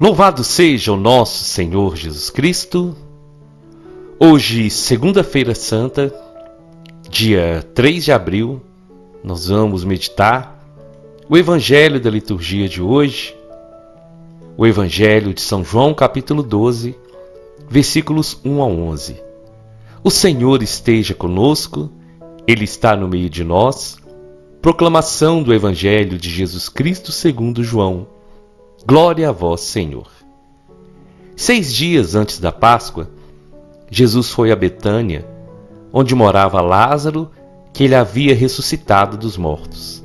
Louvado seja o nosso Senhor Jesus Cristo. Hoje, segunda-feira santa, dia 3 de abril, nós vamos meditar o Evangelho da liturgia de hoje, o Evangelho de São João, capítulo 12, versículos 1 a 11. O Senhor esteja conosco, Ele está no meio de nós. Proclamação do Evangelho de Jesus Cristo segundo João. Glória a vós, Senhor. 6 dias antes da Páscoa, Jesus foi a Betânia, onde morava Lázaro, que ele havia ressuscitado dos mortos.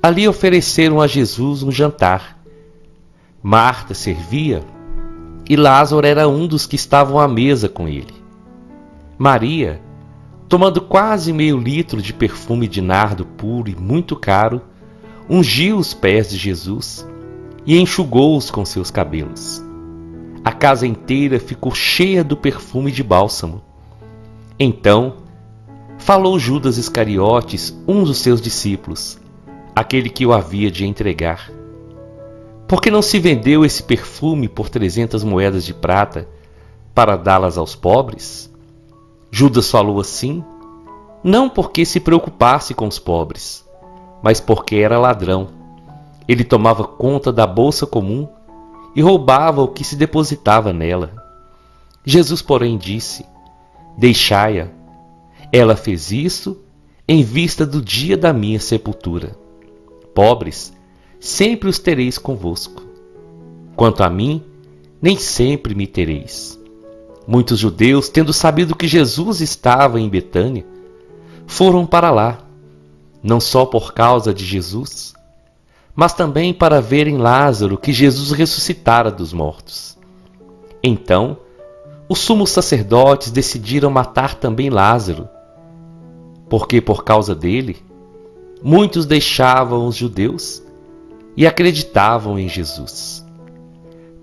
Ali ofereceram a Jesus um jantar. Marta servia e Lázaro era um dos que estavam à mesa com ele. Maria, tomando quase meio litro de perfume de nardo puro e muito caro, ungiu os pés de Jesus e enxugou-os com seus cabelos. A casa inteira ficou cheia do perfume de bálsamo. Então, falou Judas Iscariotes, um dos seus discípulos, aquele que o havia de entregar. Por que não se vendeu esse perfume por 300 moedas de prata para dá-las aos pobres? Judas falou assim, não porque se preocupasse com os pobres, mas porque era ladrão. Ele tomava conta da bolsa comum e roubava o que se depositava nela. Jesus, porém, disse, deixai-a. Ela fez isso em vista do dia da minha sepultura. Pobres, sempre os tereis convosco. Quanto a mim, nem sempre me tereis. Muitos judeus, tendo sabido que Jesus estava em Betânia, foram para lá, não só por causa de Jesus, mas também para verem Lázaro, que Jesus ressuscitara dos mortos. Então, os sumos sacerdotes decidiram matar também Lázaro, porque por causa dele, muitos deixavam os judeus e acreditavam em Jesus.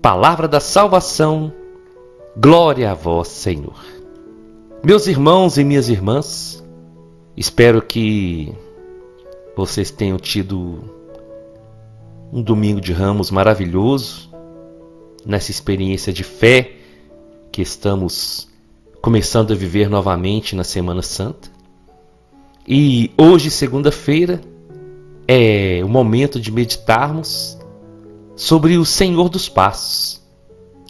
Palavra da salvação, glória a vós, Senhor. Meus irmãos e minhas irmãs, espero que vocês tenham tido um domingo de Ramos maravilhoso, nessa experiência de fé que estamos começando a viver novamente na Semana Santa. E hoje, segunda-feira, é o momento de meditarmos sobre o Senhor dos Passos.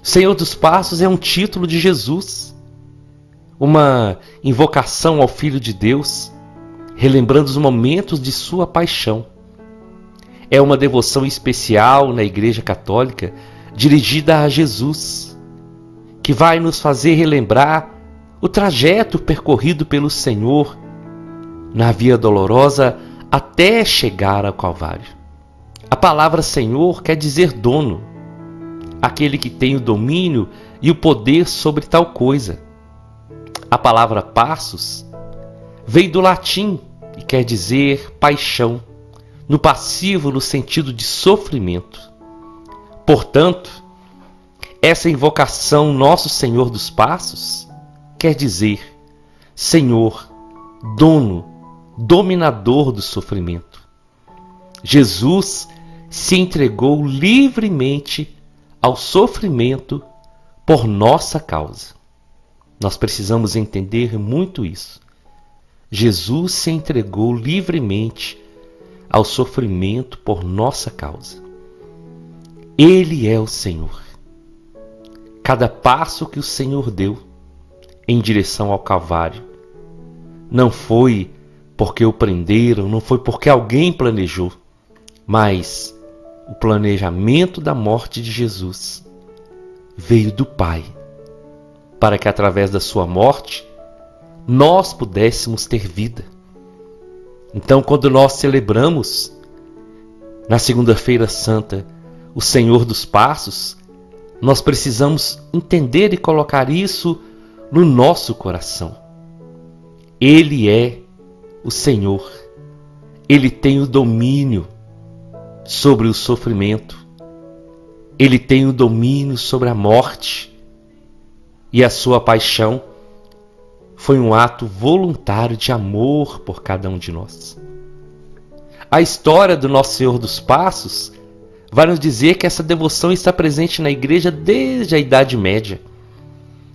O Senhor dos Passos é um título de Jesus, uma invocação ao Filho de Deus, relembrando os momentos de sua paixão. É uma devoção especial na Igreja Católica dirigida a Jesus, que vai nos fazer relembrar o trajeto percorrido pelo Senhor na via dolorosa até chegar ao Calvário. A palavra Senhor quer dizer dono, aquele que tem o domínio e o poder sobre tal coisa. A palavra passos veio do latim e quer dizer paixão, no passivo no sentido de sofrimento. Portanto, essa invocação Nosso Senhor dos Passos quer dizer Senhor, dono, dominador do sofrimento. Jesus se entregou livremente ao sofrimento por nossa causa. Nós precisamos entender muito isso. Jesus se entregou livremente ao sofrimento por nossa causa. Ele é o Senhor. Cada passo que o Senhor deu em direção ao Calvário não foi porque o prenderam, não foi porque alguém planejou, mas o planejamento da morte de Jesus veio do Pai, para que através da sua morte nós pudéssemos ter vida. Então, quando nós celebramos na segunda-feira santa o Senhor dos Passos, nós precisamos entender e colocar isso no nosso coração. Ele é o Senhor. Ele tem o domínio sobre o sofrimento. Ele tem o domínio sobre a morte. E a sua paixão foi um ato voluntário de amor por cada um de nós. A história do Nosso Senhor dos Passos vai nos dizer que essa devoção está presente na igreja desde a Idade Média.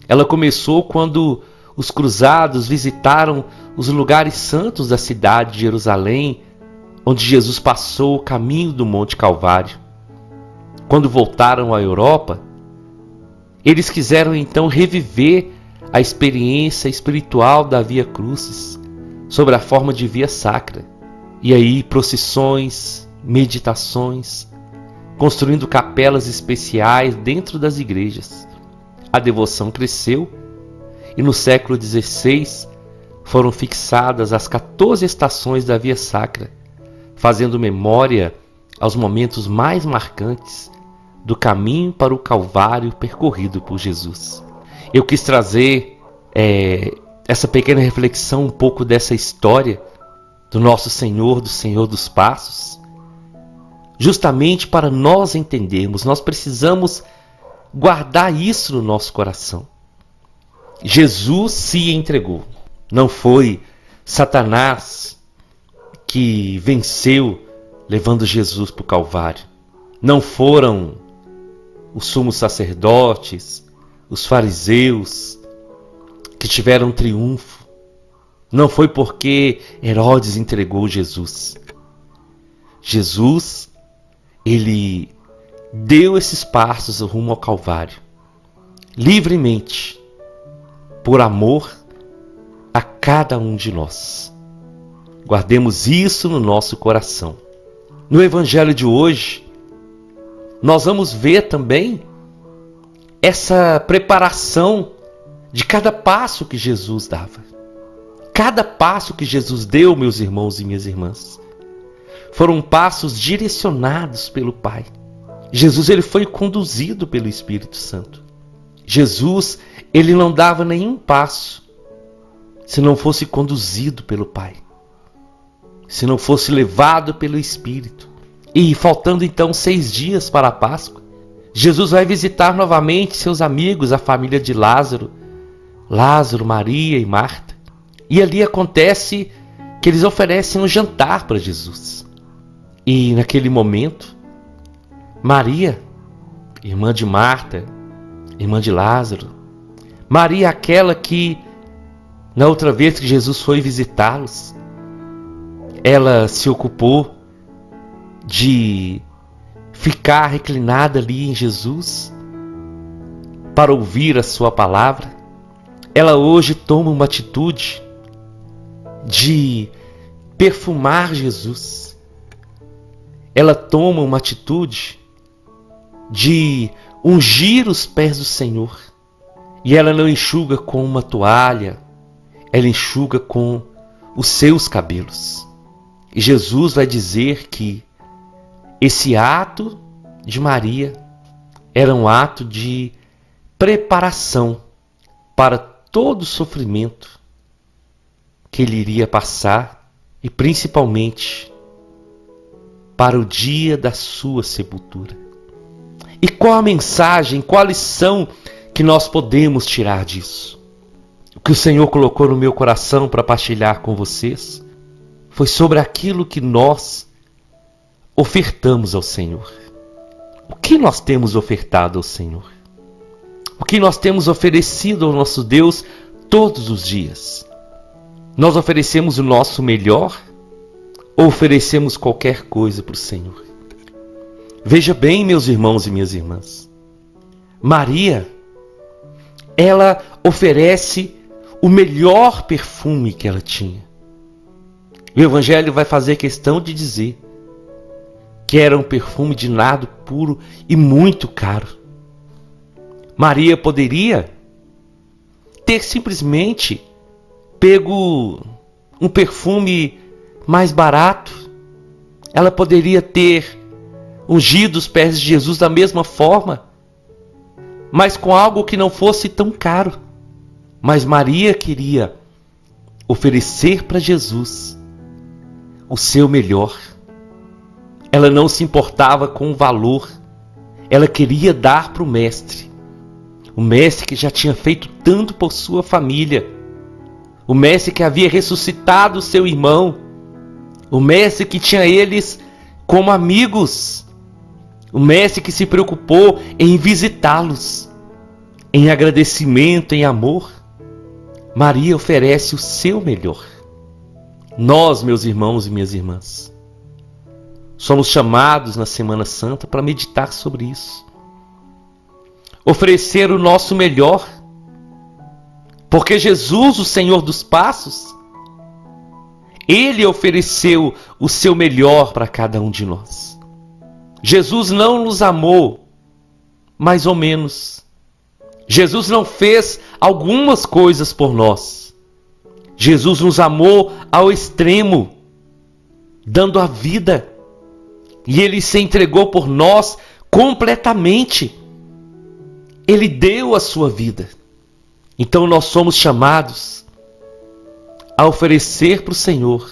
Ela começou quando os cruzados visitaram os lugares santos da cidade de Jerusalém, onde Jesus passou o caminho do Monte Calvário. Quando voltaram à Europa, eles quiseram então reviver a experiência espiritual da Via Crucis, sob a forma de via sacra. E aí procissões, meditações, construindo capelas especiais dentro das igrejas. A devoção cresceu e no século XVI foram fixadas as 14 estações da via sacra, fazendo memória aos momentos mais marcantes do caminho para o Calvário percorrido por Jesus. Eu quis trazer essa pequena reflexão, um pouco dessa história do nosso Senhor, do Senhor dos Passos, justamente para nós entendermos. Nós precisamos guardar isso no nosso coração. Jesus se entregou. Não foi Satanás que venceu levando Jesus para o Calvário. Não foram os sumos sacerdotes, os fariseus que tiveram triunfo. Não foi porque Herodes entregou Jesus. Jesus, ele deu esses passos rumo ao Calvário, livremente, por amor a cada um de nós. Guardemos isso no nosso coração. No Evangelho de hoje, nós vamos ver também essa preparação de cada passo que Jesus dava. Cada passo que Jesus deu, meus irmãos e minhas irmãs, foram passos direcionados pelo Pai. Jesus, ele foi conduzido pelo Espírito Santo. Jesus, ele não dava nenhum passo se não fosse conduzido pelo Pai, se não fosse levado pelo Espírito. E faltando então 6 dias para a Páscoa, Jesus vai visitar novamente seus amigos, a família de Lázaro, Maria e Marta. E ali acontece que eles oferecem um jantar para Jesus. E naquele momento, Maria, irmã de Marta, irmã de Lázaro, Maria, aquela que na outra vez que Jesus foi visitá-los, ela se ocupou de ficar reclinada ali em Jesus para ouvir a sua palavra. Ela hoje toma uma atitude de perfumar Jesus. Ela toma uma atitude de ungir os pés do Senhor. E ela não enxuga com uma toalha, ela enxuga com os seus cabelos. E Jesus vai dizer que esse ato de Maria era um ato de preparação para todo o sofrimento que ele iria passar e principalmente para o dia da sua sepultura. E qual a mensagem, qual a lição que nós podemos tirar disso? O que o Senhor colocou no meu coração para partilhar com vocês foi sobre aquilo que nós ofertamos ao Senhor. O que nós temos ofertado ao Senhor? O que nós temos oferecido ao nosso Deus todos os dias? Nós oferecemos o nosso melhor ou oferecemos qualquer coisa para o Senhor? Veja bem, meus irmãos e minhas irmãs. Maria, ela oferece o melhor perfume que ela tinha. O Evangelho vai fazer questão de dizer que era um perfume de nardo puro e muito caro. Maria poderia ter simplesmente pego um perfume mais barato. Ela poderia ter ungido os pés de Jesus da mesma forma, mas com algo que não fosse tão caro. Mas Maria queria oferecer para Jesus o seu melhor. Ela não se importava com o valor. Ela queria dar para o Mestre. O Mestre que já tinha feito tanto por sua família. O Mestre que havia ressuscitado seu irmão. O Mestre que tinha eles como amigos. O mestre que se preocupou em visitá-los, em agradecimento, em amor. Maria oferece o seu melhor. Nós, meus irmãos e minhas irmãs, somos chamados na Semana Santa para meditar sobre isso. Oferecer o nosso melhor. Porque Jesus, o Senhor dos Passos, Ele ofereceu o seu melhor para cada um de nós. Jesus não nos amou mais ou menos. Jesus não fez algumas coisas por nós. Jesus nos amou ao extremo, dando a vida. E Ele se entregou por nós completamente. Ele deu a sua vida. Então nós somos chamados a oferecer para o Senhor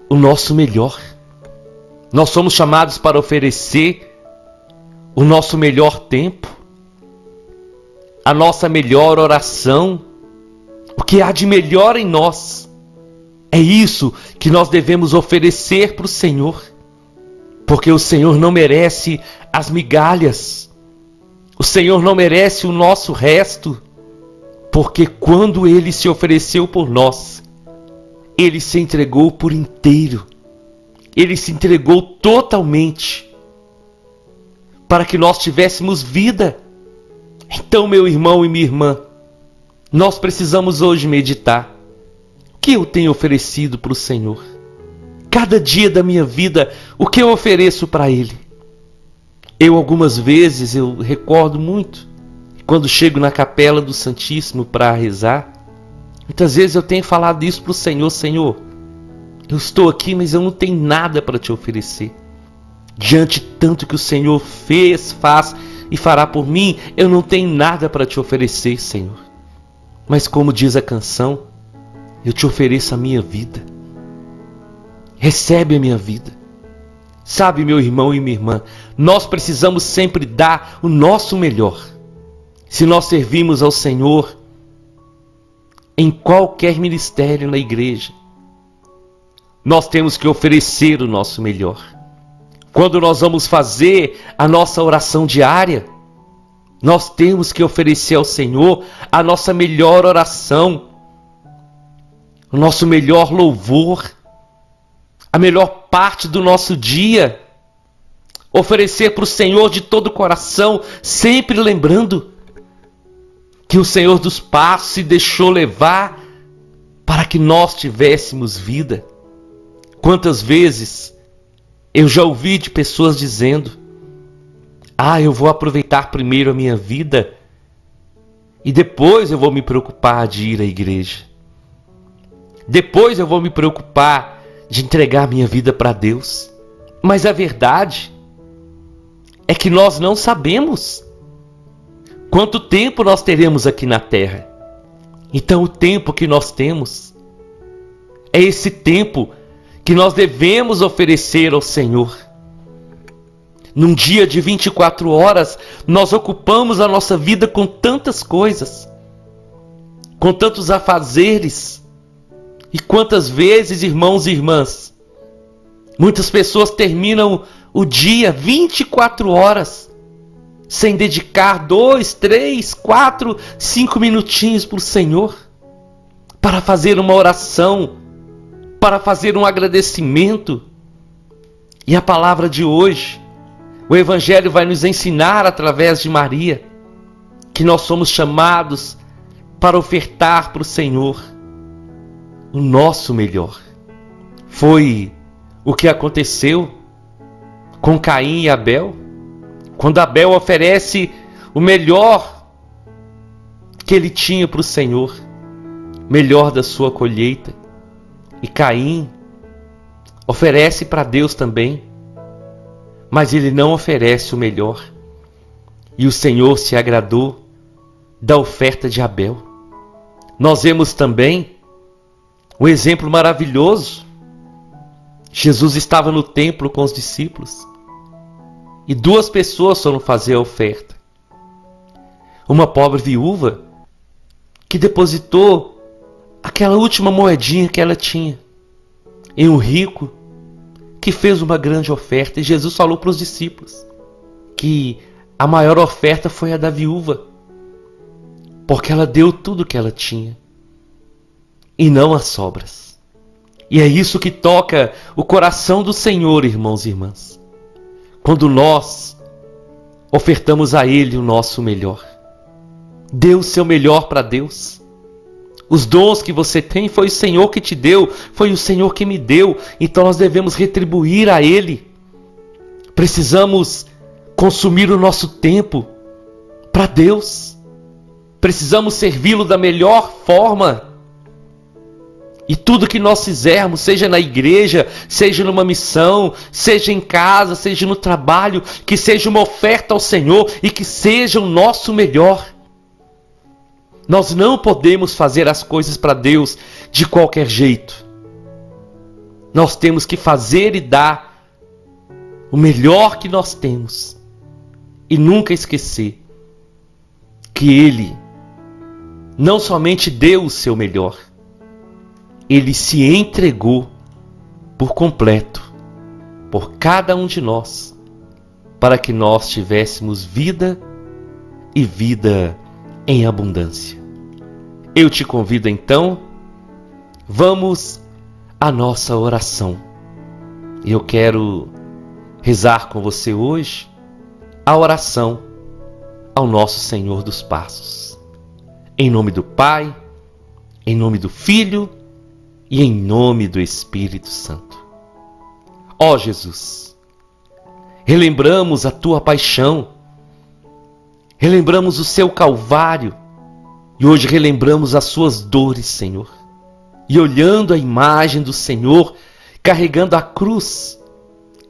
o nosso melhor. Nós somos chamados para oferecer o nosso melhor tempo, a nossa melhor oração, o que há de melhor em nós. É isso que nós devemos oferecer para o Senhor, porque o Senhor não merece as migalhas, o Senhor não merece o nosso resto, porque quando Ele se ofereceu por nós, Ele se entregou por inteiro, Ele se entregou totalmente, para que nós tivéssemos vida. Então, meu irmão e minha irmã, nós precisamos hoje meditar. O que eu tenho oferecido para o Senhor? Cada dia da minha vida, o que eu ofereço para Ele? Algumas vezes, eu recordo muito, quando chego na capela do Santíssimo para rezar, muitas vezes eu tenho falado isso para o Senhor: Senhor, eu estou aqui, mas eu não tenho nada para te oferecer. Diante de tanto que o Senhor fez, faz e fará por mim, eu não tenho nada para te oferecer, Senhor. Mas como diz a canção, eu te ofereço a minha vida. Recebe a minha vida. Sabe, meu irmão e minha irmã, nós precisamos sempre dar o nosso melhor. Se nós servimos ao Senhor em qualquer ministério na igreja, nós temos que oferecer o nosso melhor. Quando nós vamos fazer a nossa oração diária, nós temos que oferecer ao Senhor a nossa melhor oração, o nosso melhor louvor, a melhor parte do nosso dia. Oferecer para o Senhor de todo o coração, sempre lembrando que o Senhor dos Passos se deixou levar para que nós tivéssemos vida. Quantas vezes eu já ouvi de pessoas dizendo: eu vou aproveitar primeiro a minha vida e depois eu vou me preocupar de ir à igreja. Depois eu vou me preocupar de entregar a minha vida para Deus. Mas a verdade é que nós não sabemos quanto tempo nós teremos aqui na terra. Então o tempo que nós temos é esse tempo que nós devemos oferecer ao Senhor. Num dia de 24 horas, nós ocupamos a nossa vida com tantas coisas, com tantos afazeres. E quantas vezes, irmãos e irmãs, muitas pessoas terminam o dia 24 horas sem dedicar 2, 3, 4, 5 minutinhos para o Senhor, para fazer uma oração, para fazer um agradecimento. E a palavra de hoje, o Evangelho vai nos ensinar através de Maria, que nós somos chamados para ofertar para o Senhor o nosso melhor. Foi o que aconteceu com Caim e Abel, quando Abel oferece o melhor que ele tinha para o Senhor, melhor da sua colheita. E Caim oferece para Deus também, mas ele não oferece o melhor. E o Senhor se agradou da oferta de Abel. Nós vemos também um exemplo maravilhoso. Jesus estava no templo com os discípulos e 2 pessoas foram fazer a oferta. Uma pobre viúva que depositou aquela última moedinha que ela tinha, e um rico que fez uma grande oferta. E Jesus falou para os discípulos que a maior oferta foi a da viúva, porque ela deu tudo o que ela tinha e não as sobras. E é isso que toca o coração do Senhor, irmãos e irmãs, quando nós ofertamos a Ele o nosso melhor. Dê o seu melhor para Deus. Os dons que você tem foi o Senhor que te deu, foi o Senhor que me deu, então nós devemos retribuir a Ele. Precisamos consumir o nosso tempo para Deus. Precisamos servi-lo da melhor forma. E tudo que nós fizermos, seja na igreja, seja numa missão, seja em casa, seja no trabalho, que seja uma oferta ao Senhor e que seja o nosso melhor. Nós não podemos fazer as coisas para Deus de qualquer jeito. Nós temos que fazer e dar o melhor que nós temos. E nunca esquecer que Ele não somente deu o seu melhor, Ele se entregou por completo por cada um de nós, para que nós tivéssemos vida e vida em abundância. Eu te convido então, vamos à nossa oração. Eu quero rezar com você hoje a oração ao nosso Senhor dos Passos. Em nome do Pai, em nome do Filho e em nome do Espírito Santo. Ó Jesus, relembramos a Tua paixão, relembramos o Seu Calvário e hoje relembramos as Suas dores, Senhor. E olhando a imagem do Senhor, carregando a cruz,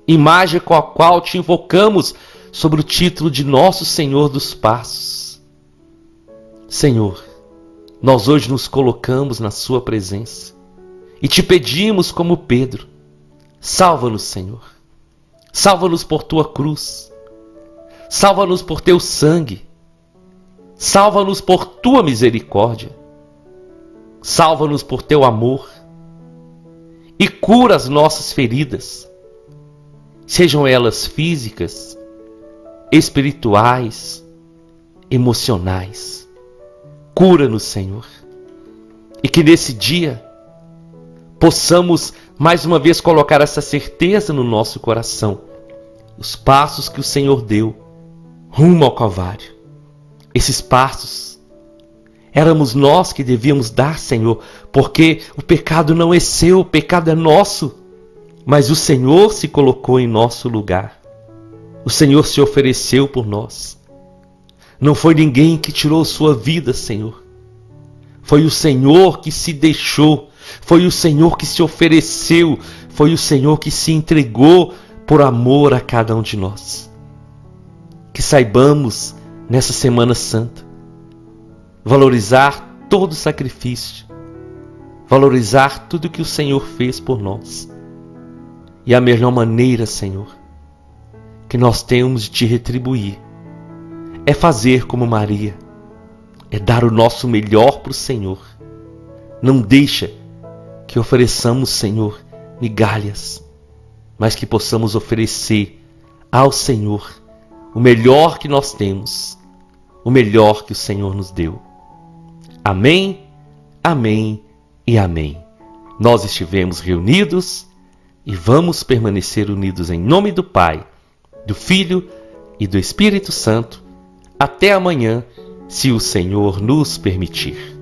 imagem com a qual Te invocamos sobre o título de Nosso Senhor dos Passos. Senhor, nós hoje nos colocamos na Sua presença e Te pedimos como Pedro, salva-nos, Senhor. Salva-nos por Tua cruz. Salva-nos por Teu sangue. Salva-nos por Tua misericórdia. Salva-nos por Teu amor. E cura as nossas feridas, sejam elas físicas, espirituais, emocionais. Cura-nos, Senhor. E que nesse dia possamos mais uma vez colocar essa certeza no nosso coração. Os passos que o Senhor deu rumo ao Calvário. Esses passos éramos nós que devíamos dar, Senhor, porque o pecado não é seu, o pecado é nosso. Mas o Senhor se colocou em nosso lugar. O Senhor se ofereceu por nós. Não foi ninguém que tirou sua vida, Senhor. Foi o Senhor que se deixou. Foi o Senhor que se ofereceu. Foi o Senhor que se entregou por amor a cada um de nós. Que saibamos, nessa Semana Santa, valorizar todo o sacrifício. Valorizar tudo que o Senhor fez por nós. E a melhor maneira, Senhor, que nós temos de Te retribuir é fazer como Maria, é dar o nosso melhor para o Senhor. Não deixa que ofereçamos, Senhor, migalhas, mas que possamos oferecer ao Senhor o melhor que nós temos, o melhor que o Senhor nos deu. Amém, amém e amém. Nós estivemos reunidos e vamos permanecer unidos em nome do Pai, do Filho e do Espírito Santo, até amanhã, se o Senhor nos permitir.